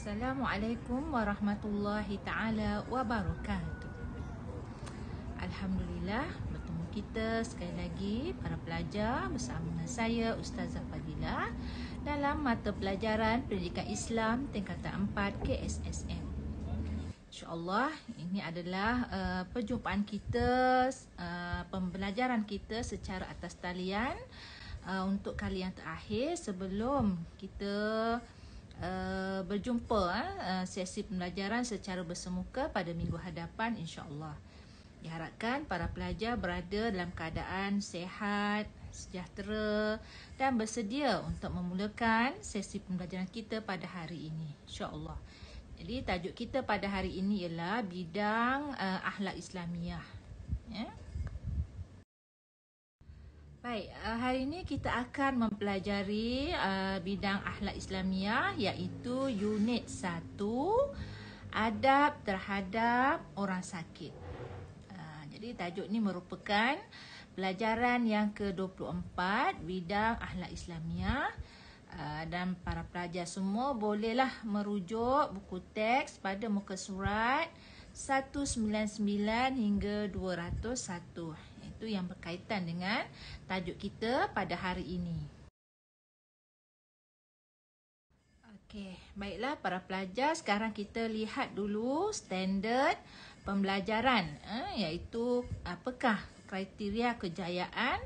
Assalamualaikum warahmatullahi ta'ala wabarakatuh. Alhamdulillah, bertemu kita sekali lagi para pelajar bersama saya Ustazah Fadilah dalam mata pelajaran Pendidikan Islam tingkatan 4 KSSM. InsyaAllah ini adalah perjumpaan kita, pembelajaran kita secara atas talian untuk kali yang terakhir sebelum kita berjumpa sesi pembelajaran secara bersemuka pada minggu hadapan, insya-Allah. Diharapkan para pelajar berada dalam keadaan sihat, sejahtera dan bersedia untuk memulakan sesi pembelajaran kita pada hari ini, insya-Allah. Jadi tajuk kita pada hari ini ialah bidang akhlak Islamiah. Ya. Baik, hari ini kita akan mempelajari bidang akhlak Islamiah iaitu unit 1, adab terhadap orang sakit. Jadi tajuk ini merupakan pelajaran yang ke-24 bidang akhlak Islamiah, dan para pelajar semua bolehlah merujuk buku teks pada muka surat 199 hingga 201. Itu yang berkaitan dengan tajuk kita pada hari ini. Okey, baiklah para pelajar, sekarang kita lihat dulu standard pembelajaran, iaitu apakah kriteria kejayaan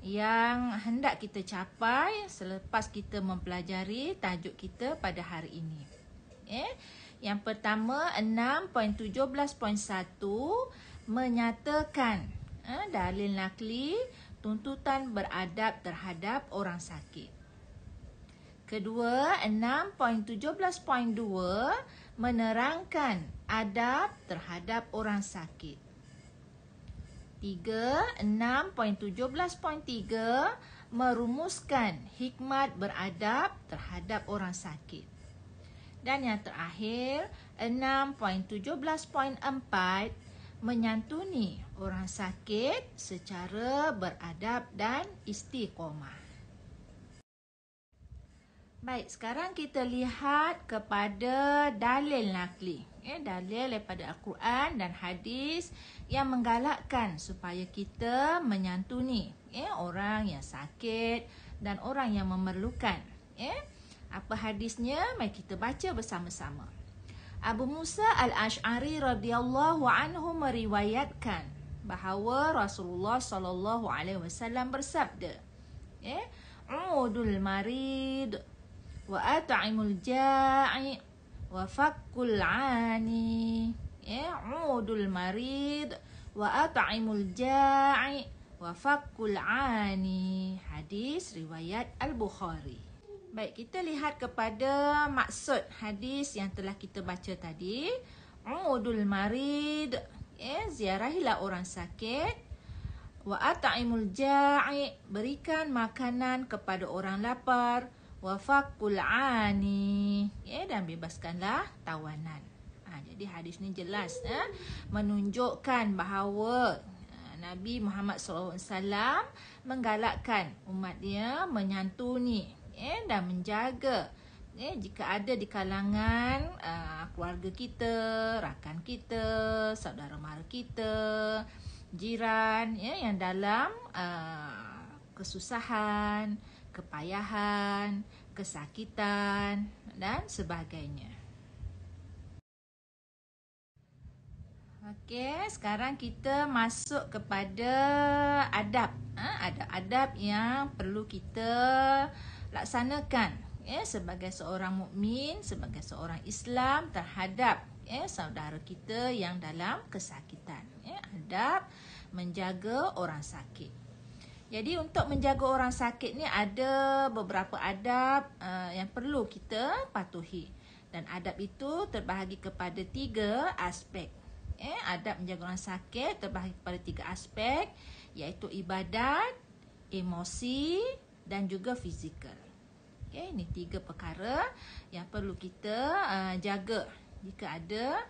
yang hendak kita capai selepas kita mempelajari tajuk kita pada hari ini. Yang pertama, 6.17.1 menyatakan dalil nakli tuntutan beradab terhadap orang sakit. Kedua, 6.17.2 menerangkan adab terhadap orang sakit. 6.17.3 merumuskan hikmat beradab terhadap orang sakit. Dan yang terakhir, 6.17.4 menyantuni orang sakit secara beradab dan istiqomah. Baik, sekarang kita lihat kepada dalil nakli. Dalil daripada Al-Quran dan hadis yang menggalakkan supaya kita menyantuni orang yang sakit dan orang yang memerlukan. Apa hadisnya? Mari kita baca bersama-sama. Abu Musa Al-Ash'ari radhiyallahu anhu meriwayatkan bahawa Rasulullah sallallahu alaihi wasallam bersabda, "Udul marid wa at'imul ja'i wa fakkul 'ani." Udul marid wa at'imul ja'i wa fakkul 'ani. Hadis riwayat Al-Bukhari. Baik, kita lihat kepada maksud hadis yang telah kita baca tadi. Udul marid, ziarahilah orang sakit. Wa at'imul ja'i, berikan makanan kepada orang lapar. Wa fakkul 'ani, dan bebaskanlah tawanan. Jadi hadis ni jelas menunjukkan bahawa Nabi Muhammad SAW menggalakkan umat dia menyantuni dan menjaga jika ada di kalangan keluarga kita, rakan kita, saudara mara kita, jiran yang dalam kesusahan, kepayahan, kesakitan dan sebagainya. Okey, sekarang kita masuk kepada adab. Adab yang perlu kita laksanakan sebagai seorang mukmin, sebagai seorang Islam terhadap saudara kita yang dalam kesakitan. Adab menjaga orang sakit. Jadi untuk menjaga orang sakit ni ada beberapa adab yang perlu kita patuhi. Dan adab itu terbahagi kepada 3 aspek. Adab menjaga orang sakit terbahagi kepada 3 aspek, iaitu ibadat, emosi dan juga fizikal. Ini 3 perkara yang perlu kita jaga jika ada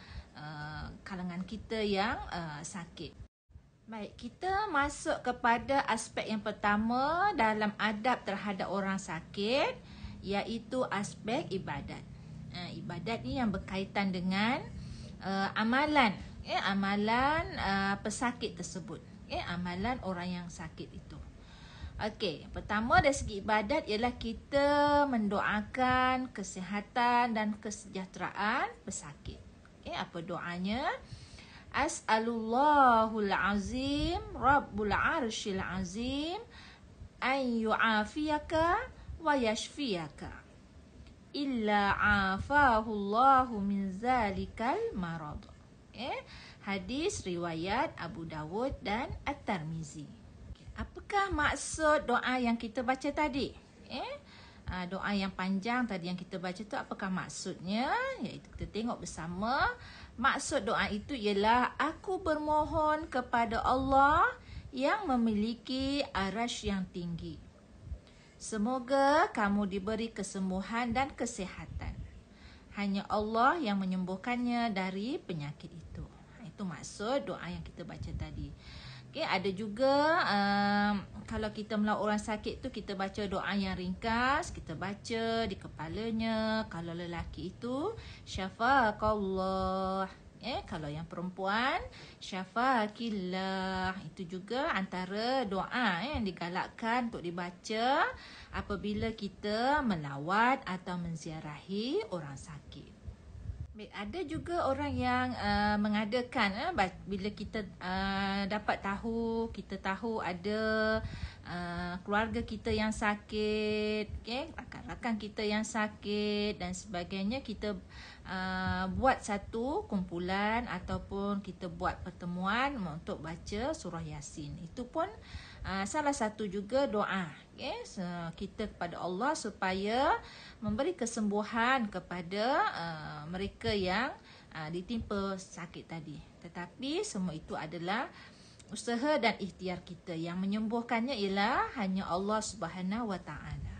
kalangan kita yang sakit. Baik, kita masuk kepada aspek yang pertama dalam adab terhadap orang sakit, iaitu aspek ibadat. Ibadat ni yang berkaitan dengan amalan, amalan pesakit tersebut, amalan orang yang sakit itu. Okey, pertama dari segi ibadat ialah kita mendoakan kesihatan dan kesejahteraan pesakit. Apa doanya? As'alullahul azim Rabbul arsyil azim an yu'afiyaka wa yashfiyaka illa afahullahu min zalikal marad. Hadis riwayat Abu Dawud dan At-Tirmizi. Apakah maksud doa yang kita baca tadi? Doa yang panjang tadi yang kita baca tu apakah maksudnya? Iaitu kita tengok bersama. Maksud doa itu ialah aku bermohon kepada Allah yang memiliki arasy yang tinggi. Semoga kamu diberi kesembuhan dan kesihatan. Hanya Allah yang menyembuhkannya dari penyakit itu. Itu maksud doa yang kita baca tadi. Ada juga kalau kita melawan orang sakit tu kita baca doa yang ringkas, kita baca di kepalanya. Kalau lelaki itu syafaqallah, kalau yang perempuan syafaqillah. Itu juga antara doa yang digalakkan untuk dibaca apabila kita melawat atau menziarahi orang sakit. Ada juga orang yang mengadakan bila kita dapat tahu, kita tahu ada keluarga kita yang sakit, rakan-rakan kita yang sakit dan sebagainya, kita buat satu kumpulan ataupun kita buat pertemuan untuk baca surah Yasin. Itu pun salah satu juga doa kita kepada Allah supaya memberi kesembuhan kepada mereka yang ditimpa sakit tadi. Tetapi semua itu adalah usaha dan ikhtiar kita. Yang menyembuhkannya ialah hanya Allah Subhanahu Wa Taala.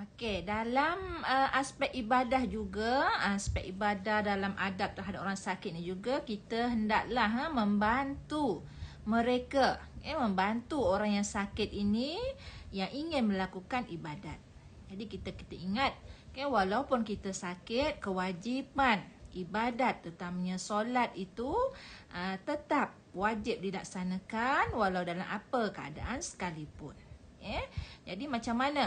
Okey, dalam aspek ibadah juga, aspek ibadah dalam adab terhadap orang sakit ni juga kita hendaklah membantu mereka, membantu orang yang sakit ini yang ingin melakukan ibadat. Jadi kita ingat, walaupun kita sakit, kewajipan ibadat terutamanya solat itu tetap wajib dilaksanakan walau dalam apa keadaan sekalipun. Jadi macam mana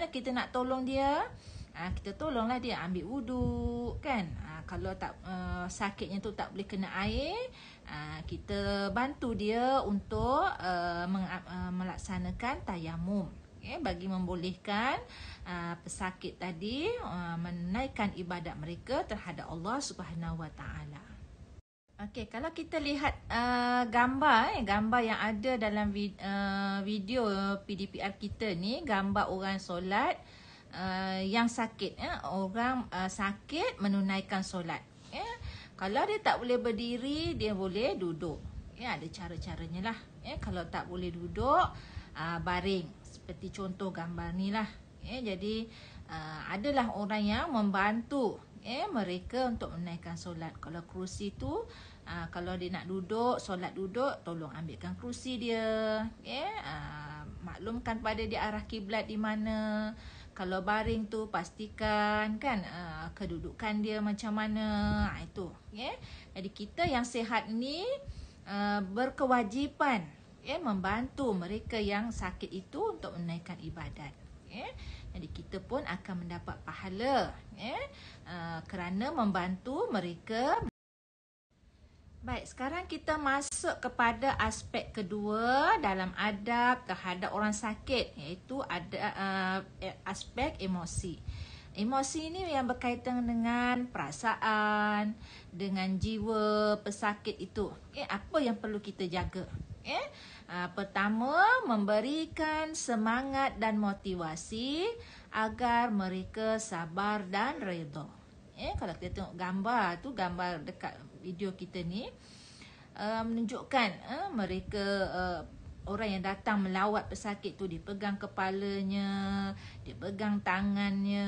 kita nak tolong dia? Kita tolonglah dia ambil wuduk, kan? Kalau tak sakitnya tu tak boleh kena air, kita bantu dia untuk melaksanakan tayamum, bagi membolehkan pesakit tadi menaikkan ibadat mereka terhadap Allah Subhanahu Wa Taala. Okey, kalau kita lihat gambar yang ada dalam video PDPR kita ni, gambar orang solat yang sakit, orang sakit menunaikan solat. Kalau dia tak boleh berdiri, dia boleh duduk. Ada cara-caranya lah. Kalau tak boleh duduk, baring. Seperti contoh gambar ni lah. Jadi adalah orang yang membantu mereka untuk menaikkan solat. Kalau kerusi tu, kalau dia nak duduk, solat duduk, tolong ambilkan kerusi dia. Maklumkan pada dia arah kiblat di mana. Kalau baring tu pastikan kan kedudukan dia macam mana. Itu. Jadi kita yang sihat ni berkewajipan membantu mereka yang sakit itu untuk menaikkan ibadat. Jadi kita pun akan mendapat pahala kerana membantu mereka. Baik, sekarang kita masuk kepada aspek kedua dalam adab terhadap orang sakit, iaitu ada aspek emosi. Emosi ini yang berkaitan dengan perasaan, dengan jiwa pesakit itu. Apa yang perlu kita jaga? Pertama, memberikan semangat dan motivasi agar mereka sabar dan redha. Kalau kita tengok gambar tu, gambar dekat video kita ni menunjukkan mereka orang yang datang melawat pesakit tu dipegang kepalanya, dipegang tangannya,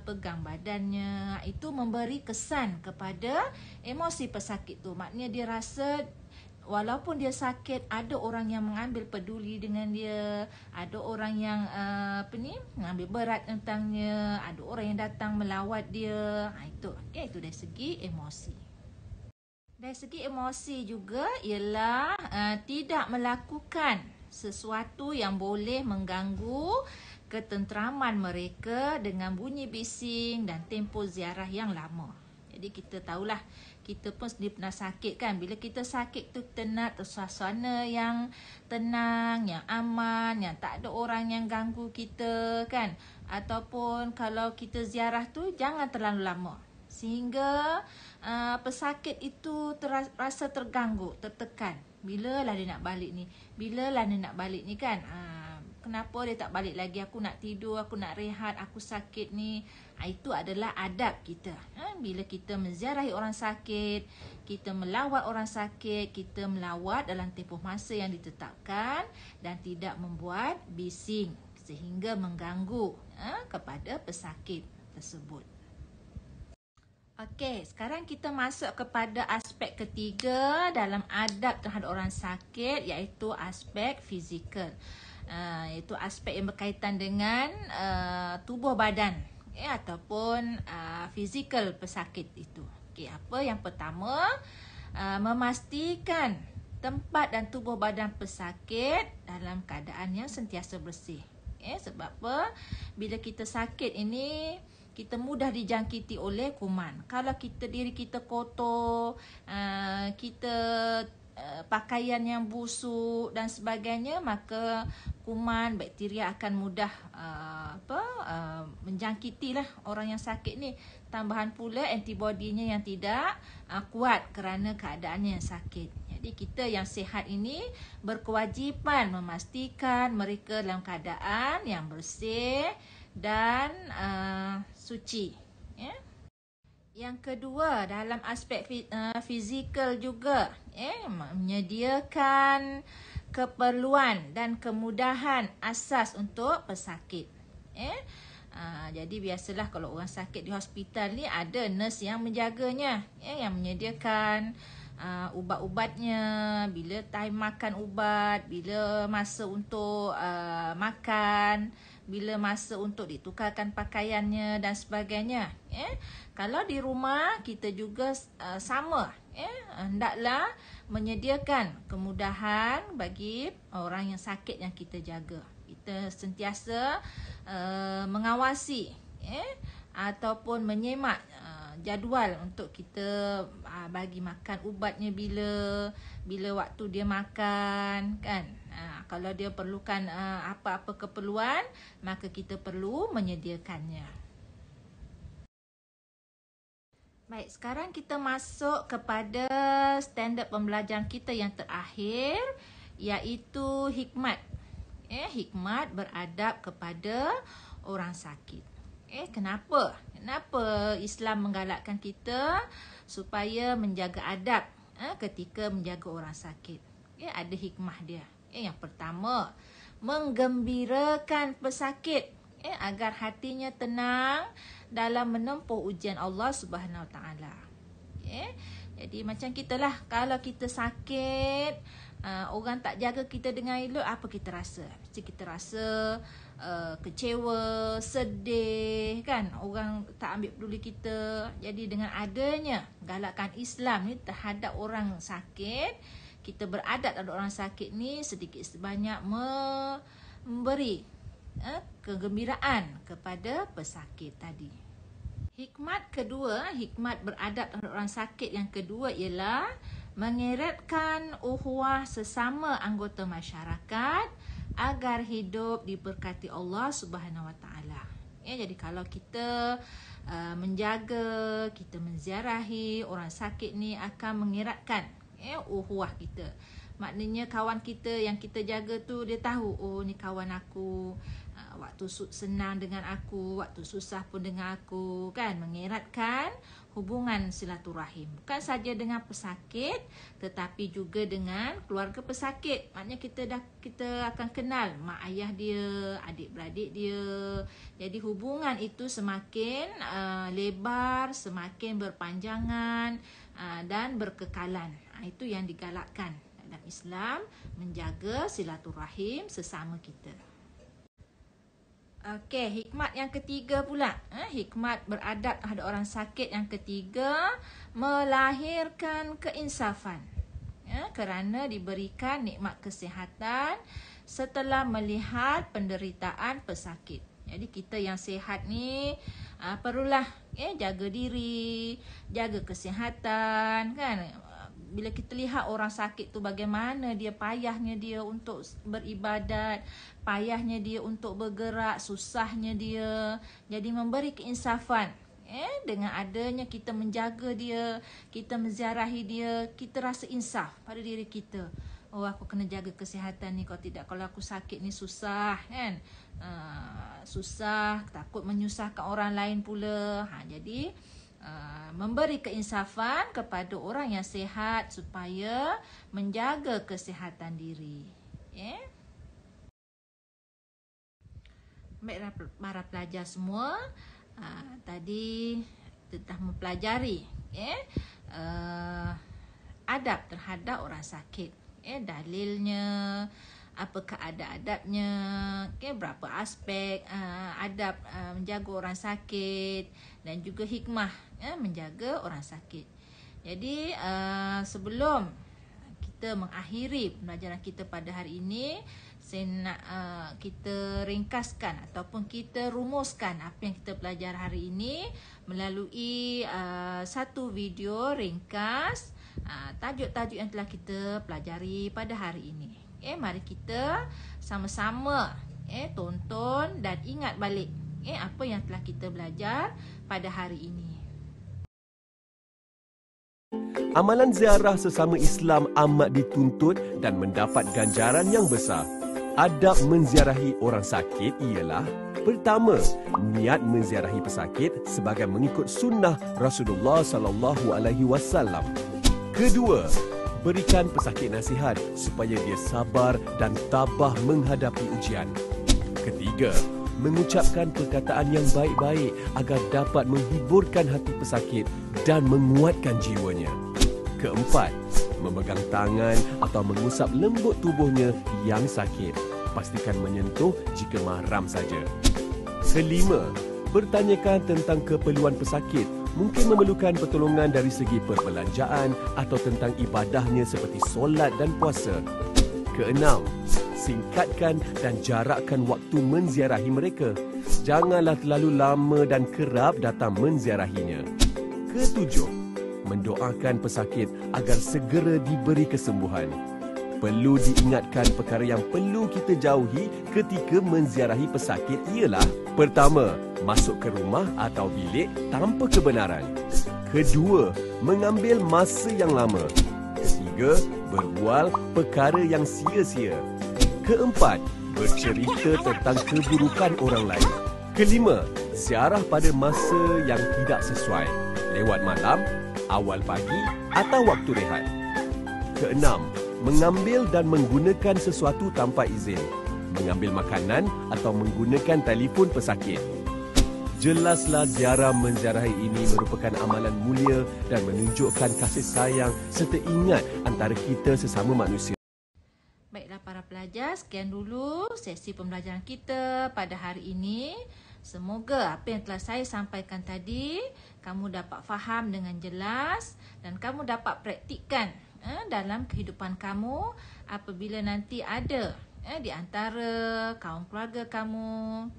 pegang badannya. Itu memberi kesan kepada emosi pesakit tu. Maknanya dia rasa walaupun dia sakit, ada orang yang mengambil peduli dengan dia, ada orang yang mengambil berat tentangnya, ada orang yang datang melawat dia. Itu itu dari segi emosi. Dari segi emosi juga ialah tidak melakukan sesuatu yang boleh mengganggu ketenteraman mereka dengan bunyi bising dan tempoh ziarah yang lama. Jadi kita tahulah, kita pun sendiri pernah sakit kan. Bila kita sakit tu kita nak suasana yang tenang, yang aman, yang tak ada orang yang ganggu kita kan. Ataupun kalau kita ziarah tu jangan terlalu lama, sehingga pesakit itu rasa terganggu, tertekan. Bila lah dia nak balik ni? Bila lah dia nak balik ni kan? Kenapa dia tak balik lagi? Aku nak tidur, aku nak rehat, aku sakit ni. Itu adalah adab kita. Bila kita menziarahi orang sakit, kita melawat orang sakit, kita melawat dalam tempoh masa yang ditetapkan dan tidak membuat bising sehingga mengganggu kepada pesakit tersebut. Okey, sekarang kita masuk kepada aspek ketiga dalam adab terhadap orang sakit, iaitu aspek fizikal. Iaitu aspek yang berkaitan dengan tubuh badan ataupun fizikal pesakit itu. Okey, apa yang pertama, memastikan tempat dan tubuh badan pesakit dalam keadaan yang sentiasa bersih. Sebab apa? Bila kita sakit ini, kita mudah dijangkiti oleh kuman. Kalau diri kita kotor, kita pakaian yang busuk dan sebagainya, maka kuman, bakteria akan mudah menjangkitilah orang yang sakit ni. Tambahan pula antibodinya yang tidak kuat kerana keadaannya yang sakit. Jadi kita yang sihat ini berkewajipan memastikan mereka dalam keadaan yang bersih dan suci. Yang kedua, dalam aspek fizikal juga, menyediakan keperluan dan kemudahan asas untuk pesakit. Jadi biasalah kalau orang sakit di hospital ni, ada nurse yang menjaganya, yang menyediakan ubat-ubatnya, bila time makan ubat, bila masa untuk makan, bila masa untuk ditukarkan pakaiannya dan sebagainya. Kalau di rumah kita juga sama, hendaklah menyediakan kemudahan bagi orang yang sakit yang kita jaga. Kita sentiasa mengawasi ataupun menyemak jadual untuk kita bagi makan ubatnya bila waktu dia makan kan. Kalau dia perlukan apa-apa keperluan, maka kita perlu menyediakannya. Baik, sekarang kita masuk kepada standard pembelajaran kita yang terakhir, iaitu hikmat. Hikmat beradab kepada orang sakit. Kenapa? Kenapa Islam menggalakkan kita supaya menjaga adab ketika menjaga orang sakit? Ada hikmah dia. Yang pertama, menggembirakan pesakit agar hatinya tenang dalam menempuh ujian Allah Subhanahu Wa Taala. Jadi macam kita lah, kalau kita sakit, orang tak jaga kita dengan elok, apa kita rasa? Mesti kita rasa kecewa, sedih kan, orang tak ambil peduli kita. Jadi dengan adanya galakan Islam ni terhadap orang sakit, kita beradab terhadap orang sakit ni sedikit sebanyak memberi kegembiraan kepada pesakit tadi. Hikmat kedua, hikmat beradab terhadap orang sakit yang kedua ialah mengeratkan ukhuwah sesama anggota masyarakat agar hidup diberkati Allah Subhanahu Wa Taala. Jadi kalau kita menjaga, kita menziarahi orang sakit ni akan mengeratkan ukhuwah kita. Maknanya kawan kita yang kita jaga tu, dia tahu, oh ni kawan aku, waktu senang dengan aku, waktu susah pun dengan aku kan. Mengeratkan hubungan silaturahim, bukan saja dengan pesakit tetapi juga dengan keluarga pesakit. Maknanya kita akan kenal mak ayah dia, adik-beradik dia. Jadi hubungan itu semakin lebar, semakin berpanjangan dan berkekalan. Itu yang digalakkan adab Islam, menjaga silaturahim sesama kita. Okey, hikmat yang ketiga pula. Hikmat beradab terhadap orang sakit yang ketiga, melahirkan keinsafan. Kerana diberikan nikmat kesihatan setelah melihat penderitaan pesakit. Jadi kita yang sihat ni perlulah jaga diri, jaga kesihatan kan. Bila kita lihat orang sakit tu bagaimana dia payahnya dia untuk beribadat, payahnya dia untuk bergerak, susahnya dia. Jadi memberi keinsafan. Dengan adanya kita menjaga dia, kita menziarahi dia, kita rasa insaf pada diri kita. Oh, aku kena jaga kesihatan ni, kalau tidak, kalau aku sakit ni susah kan. Susah, takut menyusahkan orang lain pula. Jadi memberi keinsafan kepada orang yang sihat supaya menjaga kesihatan diri. Baiklah para pelajar semua, tadi kita telah mempelajari adab terhadap orang sakit. Dalilnya, apakah adab-adabnya, berapa aspek adab menjaga orang sakit dan juga hikmah menjaga orang sakit. Jadi sebelum kita mengakhiri pembelajaran kita pada hari ini, saya nak kita ringkaskan ataupun kita rumuskan apa yang kita belajar hari ini melalui satu video ringkas tajuk-tajuk yang telah kita pelajari pada hari ini. Mari kita sama-sama tonton dan ingat balik apa yang telah kita belajar pada hari ini. Amalan ziarah sesama Islam amat dituntut dan mendapat ganjaran yang besar. Adab menziarahi orang sakit ialah: pertama, niat menziarahi pesakit sebagai mengikut sunnah Rasulullah sallallahu alaihi wasallam. Kedua, berikan pesakit nasihat supaya dia sabar dan tabah menghadapi ujian. Ketiga, mengucapkan perkataan yang baik-baik agar dapat menghiburkan hati pesakit dan menguatkan jiwanya. Keempat, memegang tangan atau mengusap lembut tubuhnya yang sakit. Pastikan menyentuh jika mahram saja. Kelima, bertanyakan tentang keperluan pesakit, mungkin memerlukan pertolongan dari segi perbelanjaan atau tentang ibadahnya seperti solat dan puasa. Keenam, singkatkan dan jarakkan waktu menziarahi mereka. Janganlah terlalu lama dan kerap datang menziarahinya. Ketujuh, mendoakan pesakit agar segera diberi kesembuhan. Perlu diingatkan perkara yang perlu kita jauhi ketika menziarahi pesakit ialah: pertama, masuk ke rumah atau bilik tanpa kebenaran. Kedua, mengambil masa yang lama. Ketiga, berbual perkara yang sia-sia. Keempat, bercerita tentang keburukan orang lain. Kelima, ziarah pada masa yang tidak sesuai, lewat malam, awal pagi atau waktu rehat. Keenam, mengambil dan menggunakan sesuatu tanpa izin, mengambil makanan atau menggunakan telefon pesakit. Jelaslah ziarah menziarahi ini merupakan amalan mulia dan menunjukkan kasih sayang serta ingat antara kita sesama manusia. Baiklah para pelajar, sekian dulu sesi pembelajaran kita pada hari ini. Semoga apa yang telah saya sampaikan tadi kamu dapat faham dengan jelas dan kamu dapat praktikkan dalam kehidupan kamu apabila nanti ada di antara kaum keluarga kamu,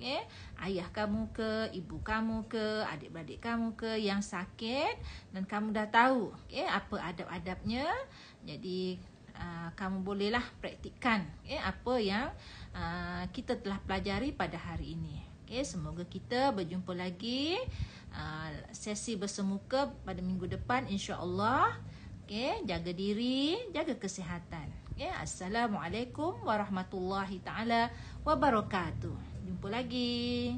ayah kamu ke, ibu kamu ke, adik-beradik kamu ke yang sakit dan kamu dah tahu apa adab-adabnya. Jadi kamu bolehlah praktikkan apa yang kita telah pelajari pada hari ini. Semoga kita berjumpa lagi sesi bersemuka pada minggu depan insya-Allah. Jaga diri, jaga kesihatan. Assalamualaikum warahmatullahi taala wabarakatuh. Jumpa lagi.